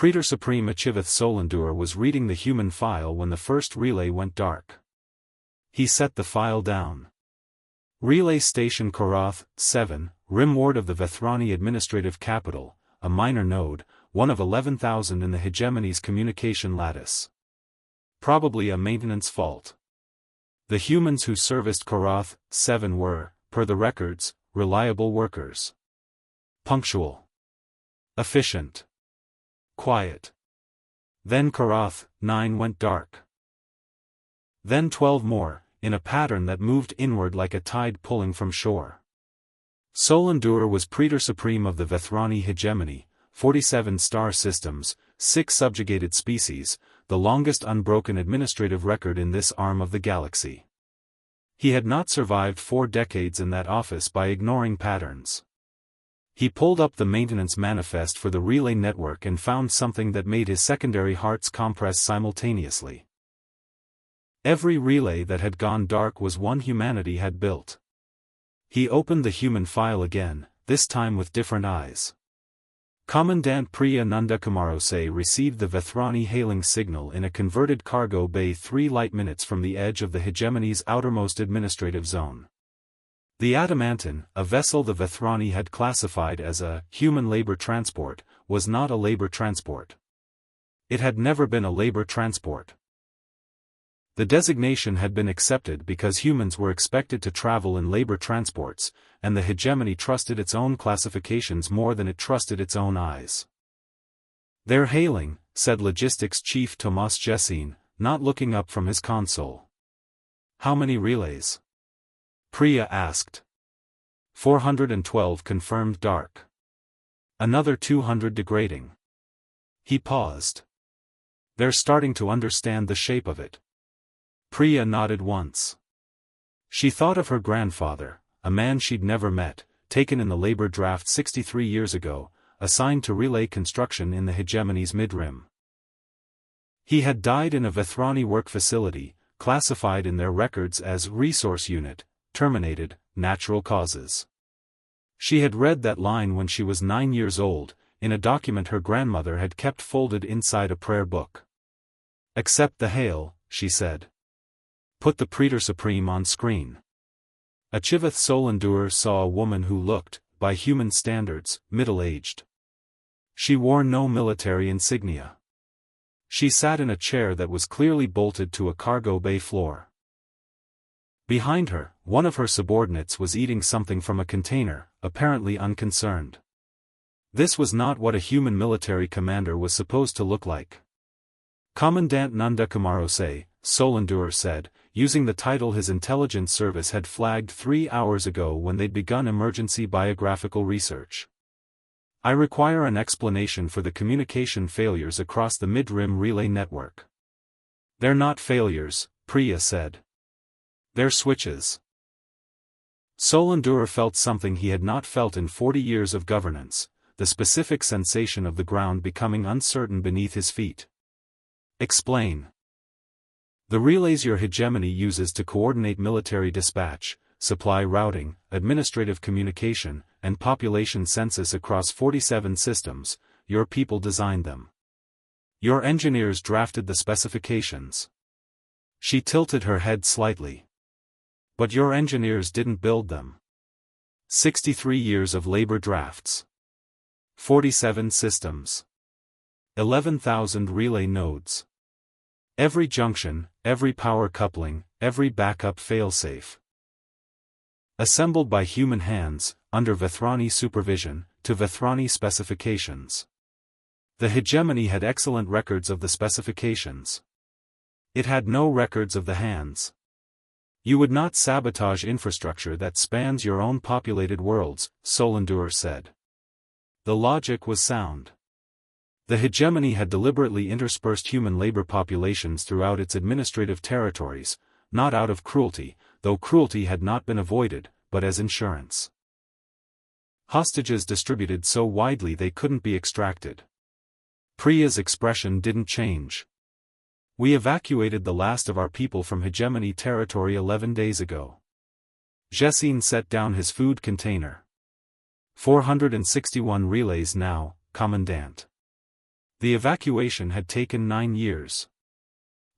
Praetor Supreme Achiveth Solandur was reading the human file when the first relay went dark. He set the file down. Relay Station Korath, 7, Rim Ward of the Vethrani Administrative Capital, a minor node, one of 11,000 in the hegemony's communication lattice. Probably a maintenance fault. The humans who serviced Korath, 7 were, per the records, reliable workers. Punctual. Efficient. Quiet. Then Korath, 9 went dark. Then 12 more, in a pattern that moved inward like a tide pulling from shore. Solandur was Praetor Supreme of the Vethrani hegemony, 47 star systems, 6 subjugated species, the longest unbroken administrative record in this arm of the galaxy. He had not survived 4 decades in that office by ignoring patterns. He pulled up the maintenance manifest for the relay network and found something that made his secondary hearts compress simultaneously. Every relay that had gone dark was one humanity had built. He opened the human file again, this time with different eyes. Commandant Priya Nandakamarose received the Vethrani hailing signal in a converted cargo bay 3 light minutes from the edge of the hegemony's outermost administrative zone. The Adamantin, a vessel the Vethrani had classified as a human labor transport, was not a labor transport. It had never been a labor transport. The designation had been accepted because humans were expected to travel in labor transports, and the hegemony trusted its own classifications more than it trusted its own eyes. "They're hailing," said Logistics Chief Tomas Jessin, not looking up from his console. "How many relays?" Priya asked. 412 confirmed dark. Another 200 degrading. He paused. "They're starting to understand the shape of it." Priya nodded once. She thought of her grandfather, a man she'd never met, taken in the labor draft 63 years ago, assigned to relay construction in the hegemony's mid-rim. He had died in a Vethrani work facility, classified in their records as resource unit, terminated, natural causes. She had read that line when she was 9 years old, in a document her grandmother had kept folded inside a prayer book. "Accept the hail," she said. "Put the Praetor Supreme on screen." Achiveth Solandur saw a woman who looked, by human standards, middle-aged. She wore no military insignia. She sat in a chair that was clearly bolted to a cargo bay floor. Behind her, one of her subordinates was eating something from a container, apparently unconcerned. This was not what a human military commander was supposed to look like. Commandant Nandakamarose, Solandur said, using the title his intelligence service had flagged 3 hours ago when they'd begun emergency biographical research. "I require an explanation for the communication failures across the mid-rim relay network." "They're not failures," Priya said. "They're switches." Solandur felt something he had not felt in 40 years of governance, the specific sensation of the ground becoming uncertain beneath his feet. "Explain." "The relays your hegemony uses to coordinate military dispatch, supply routing, administrative communication, and population census across 47 systems, your people designed them. Your engineers drafted the specifications." She tilted her head slightly. "But your engineers didn't build them." 63 years of labor drafts. 47 systems. 11,000 relay nodes. Every junction, every power coupling, every backup failsafe. Assembled by human hands, under Vethrani supervision, to Vethrani specifications. The hegemony had excellent records of the specifications. It had no records of the hands. "You would not sabotage infrastructure that spans your own populated worlds," Solandur said. The logic was sound. The hegemony had deliberately interspersed human labor populations throughout its administrative territories, not out of cruelty, though cruelty had not been avoided, but as insurance. Hostages distributed so widely they couldn't be extracted. Priya's expression didn't change. "We evacuated the last of our people from hegemony territory 11 days ago." Jessin set down his food container. 461 relays now, Commandant. The evacuation had taken 9 years.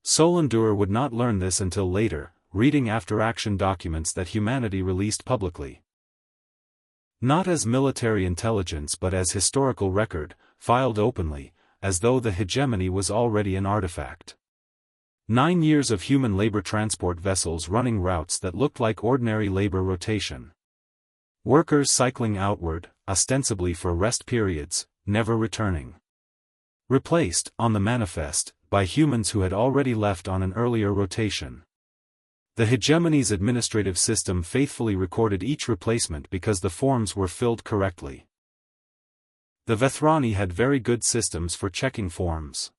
Solandur would not learn this until later, reading after-action documents that humanity released publicly. Not as military intelligence but as historical record, filed openly, as though the hegemony was already an artifact. 9 years of human labor transport vessels running routes that looked like ordinary labor rotation. Workers cycling outward, ostensibly for rest periods, never returning. Replaced, on the manifest, by humans who had already left on an earlier rotation. The hegemony's administrative system faithfully recorded each replacement because the forms were filled correctly. The Vethrani had very good systems for checking forms.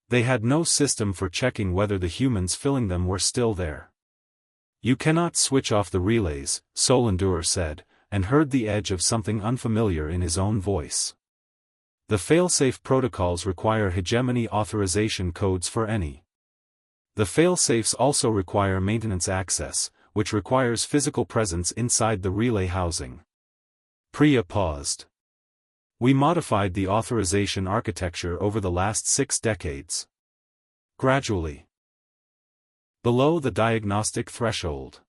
They had no system for checking whether the humans filling them were still there. You cannot switch off the relays, Solandur said, and heard the edge of something unfamiliar in his own voice. The failsafe protocols require hegemony authorization codes for any. The failsafes also require maintenance access, which requires physical presence inside the relay housing. Priya paused. We modified the authorization architecture over the last 6 decades. Gradually. Below the diagnostic threshold.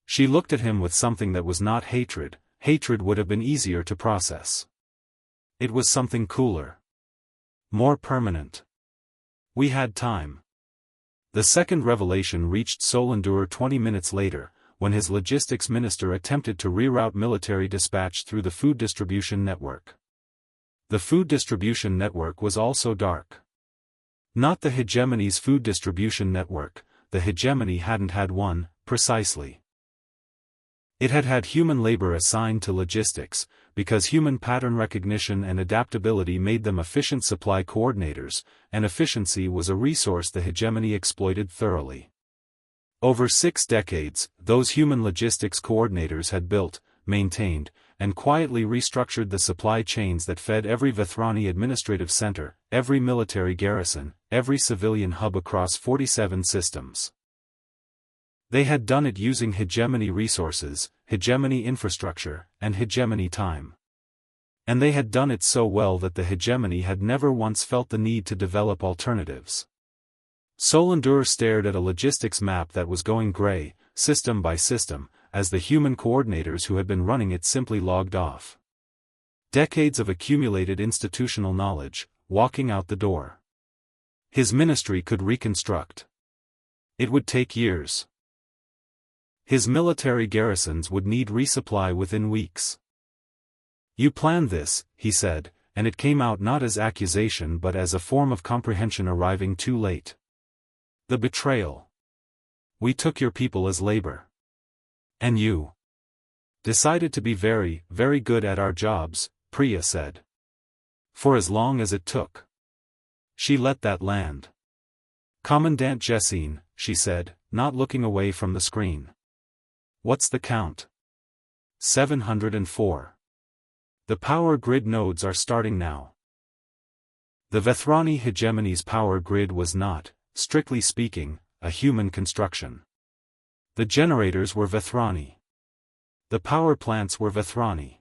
She looked at him with something that was not hatred. Hatred would have been easier to process. It was something cooler. More permanent. We had time. The second revelation reached Solandur 20 minutes later, when his logistics minister attempted to reroute military dispatch through the food distribution network. The food distribution network was also dark. Not the hegemony's food distribution network, the hegemony hadn't had one, precisely. It had had human labor assigned to logistics, because human pattern recognition and adaptability made them efficient supply coordinators, and efficiency was a resource the hegemony exploited thoroughly. Over 6 decades, those human logistics coordinators had built, maintained, and quietly restructured the supply chains that fed every Vethrani administrative center, every military garrison, every civilian hub across 47 systems. They had done it using hegemony resources, hegemony infrastructure, and hegemony time. And they had done it so well that the hegemony had never once felt the need to develop alternatives. Solandur stared at a logistics map that was going gray, system by system, as the human coordinators who had been running it simply logged off. Decades of accumulated institutional knowledge, walking out the door. His ministry could reconstruct. It would take years. His military garrisons would need resupply within weeks. You planned this, he said, and it came out not as accusation but as a form of comprehension arriving too late. The betrayal. We took your people as labor. And you decided to be very, very good at our jobs, Priya said. For as long as it took. She let that land. Commandant Jessine, she said, not looking away from the screen. What's the count? 704. The power grid nodes are starting now. The Vethrani hegemony's power grid was not, strictly speaking, a human construction. The generators were Vethrani. The power plants were Vethrani.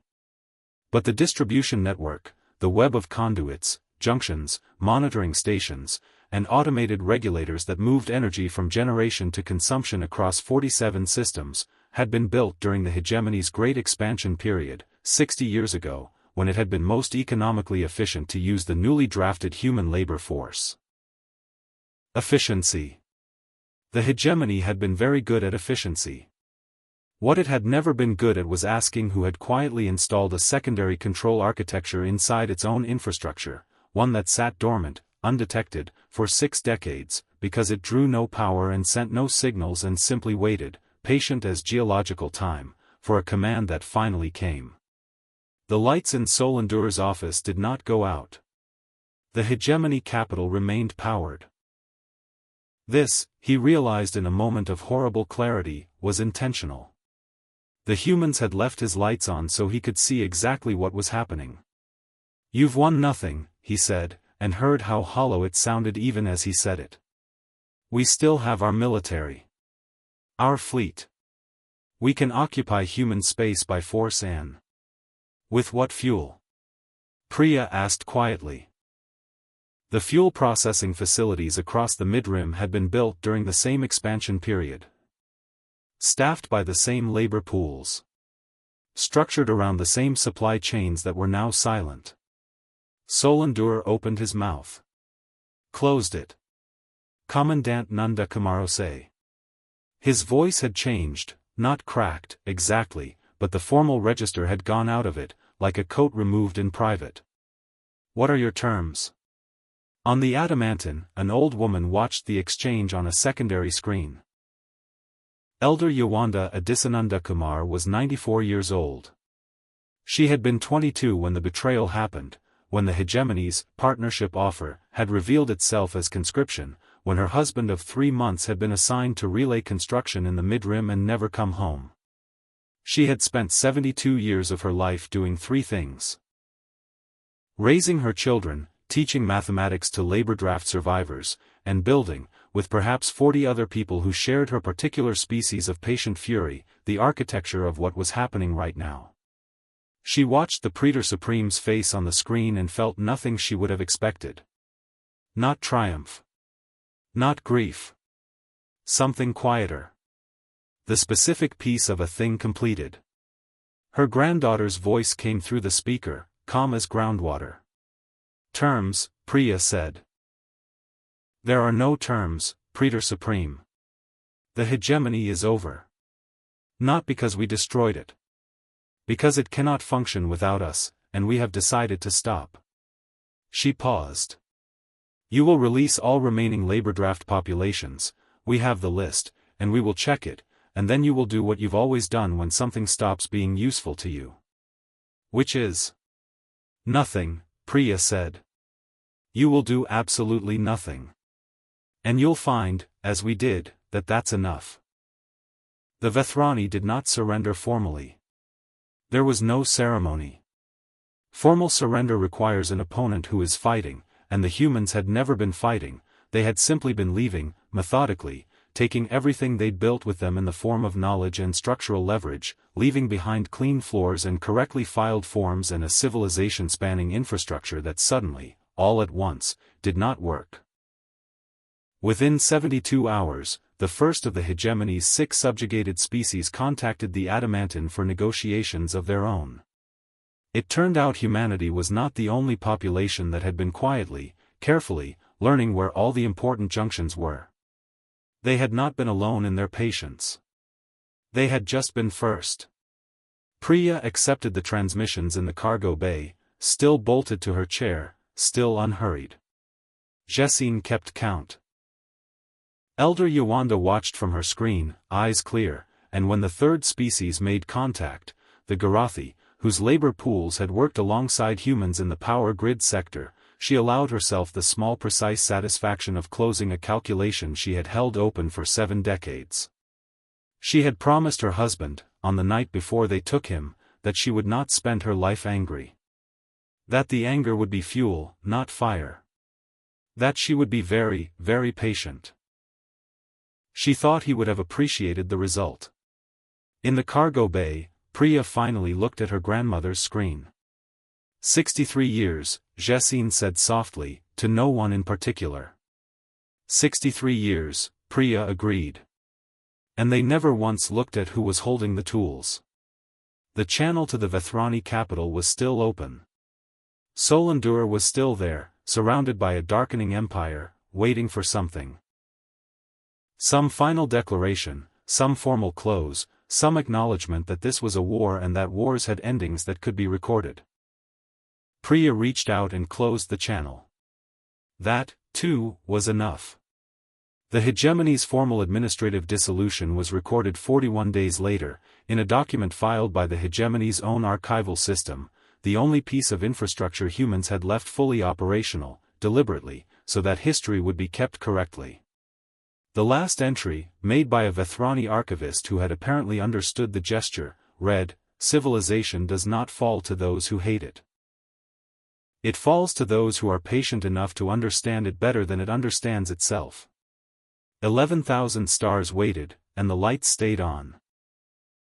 But the distribution network, the web of conduits, junctions, monitoring stations, and automated regulators that moved energy from generation to consumption across 47 systems, had been built during the hegemony's great expansion period, 60 years ago, when it had been most economically efficient to use the newly drafted human labor force. Efficiency. The hegemony had been very good at efficiency. What it had never been good at was asking who had quietly installed a secondary control architecture inside its own infrastructure, one that sat dormant, undetected, for 6 decades, because it drew no power and sent no signals and simply waited, patient as geological time, for a command that finally came. The lights in Solandur's office did not go out. The hegemony capital remained powered. This, he realized in a moment of horrible clarity, was intentional. The humans had left his lights on so he could see exactly what was happening. You've won nothing, he said, and heard how hollow it sounded even as he said it. We still have our military. Our fleet. We can occupy human space by force and... With what fuel? Priya asked quietly. The fuel processing facilities across the Mid-Rim had been built during the same expansion period. Staffed by the same labor pools. Structured around the same supply chains that were now silent. Solandur opened his mouth. Closed it. Commandant Nanda Kumarose. His voice had changed, not cracked, exactly, but the formal register had gone out of it, like a coat removed in private. What are your terms? On the Adamantine, an old woman watched the exchange on a secondary screen. Elder Yawanda Adisananda Kumar was 94 years old. She had been 22 when the betrayal happened, when the hegemony's partnership offer had revealed itself as conscription, when her husband of 3 months had been assigned to relay construction in the Mid-Rim and never come home. She had spent 72 years of her life doing 3 things. Raising her children, teaching mathematics to labor draft survivors, and building, with perhaps 40 other people who shared her particular species of patient fury, the architecture of what was happening right now. She watched the Praetor Supreme's face on the screen and felt nothing she would have expected. Not triumph. Not grief. Something quieter. The specific piece of a thing completed. Her granddaughter's voice came through the speaker, calm as groundwater. Terms, Priya said. There are no terms, Praetor Supreme. The hegemony is over. Not because we destroyed it. Because it cannot function without us, and we have decided to stop. She paused. You will release all remaining labor draft populations, we have the list, and we will check it, and then you will do what you've always done when something stops being useful to you. Which is? Nothing, Priya said. You will do absolutely nothing. And you'll find, as we did, that that's enough. The Vethrani did not surrender formally. There was no ceremony. Formal surrender requires an opponent who is fighting, and the humans had never been fighting, they had simply been leaving, methodically, taking everything they'd built with them in the form of knowledge and structural leverage, leaving behind clean floors and correctly filed forms and a civilization-spanning infrastructure that suddenly, all at once, did not work. Within 72 hours, the first of the hegemony's 6 subjugated species contacted the Adamantine for negotiations of their own. It turned out humanity was not the only population that had been quietly, carefully, learning where all the important junctions were. They had not been alone in their patience. They had just been first. Priya accepted the transmissions in the cargo bay, still bolted to her chair, still unhurried. Jessine kept count. Elder Yawanda watched from her screen, eyes clear, and when the third species made contact, the Garathi, whose labor pools had worked alongside humans in the power grid sector, she allowed herself the small precise satisfaction of closing a calculation she had held open for 7 decades. She had promised her husband, on the night before they took him, that she would not spend her life angry. That the anger would be fuel, not fire. That she would be very, very patient. She thought he would have appreciated the result. In the cargo bay, Priya finally looked at her grandmother's screen. 63 years, Jessine said softly, to no one in particular. 63 years, Priya agreed. And they never once looked at who was holding the tools. The channel to the Vethrani capital was still open. Solandur was still there, surrounded by a darkening empire, waiting for something. Some final declaration, some formal close, some acknowledgement that this was a war and that wars had endings that could be recorded. Priya reached out and closed the channel. That, too, was enough. The hegemony's formal administrative dissolution was recorded 41 days later, in a document filed by the hegemony's own archival system, the only piece of infrastructure humans had left fully operational, deliberately, so that history would be kept correctly. The last entry, made by a Vethrani archivist who had apparently understood the gesture, read, "Civilization does not fall to those who hate it. It falls to those who are patient enough to understand it better than it understands itself." 11,000 stars waited, and the lights stayed on.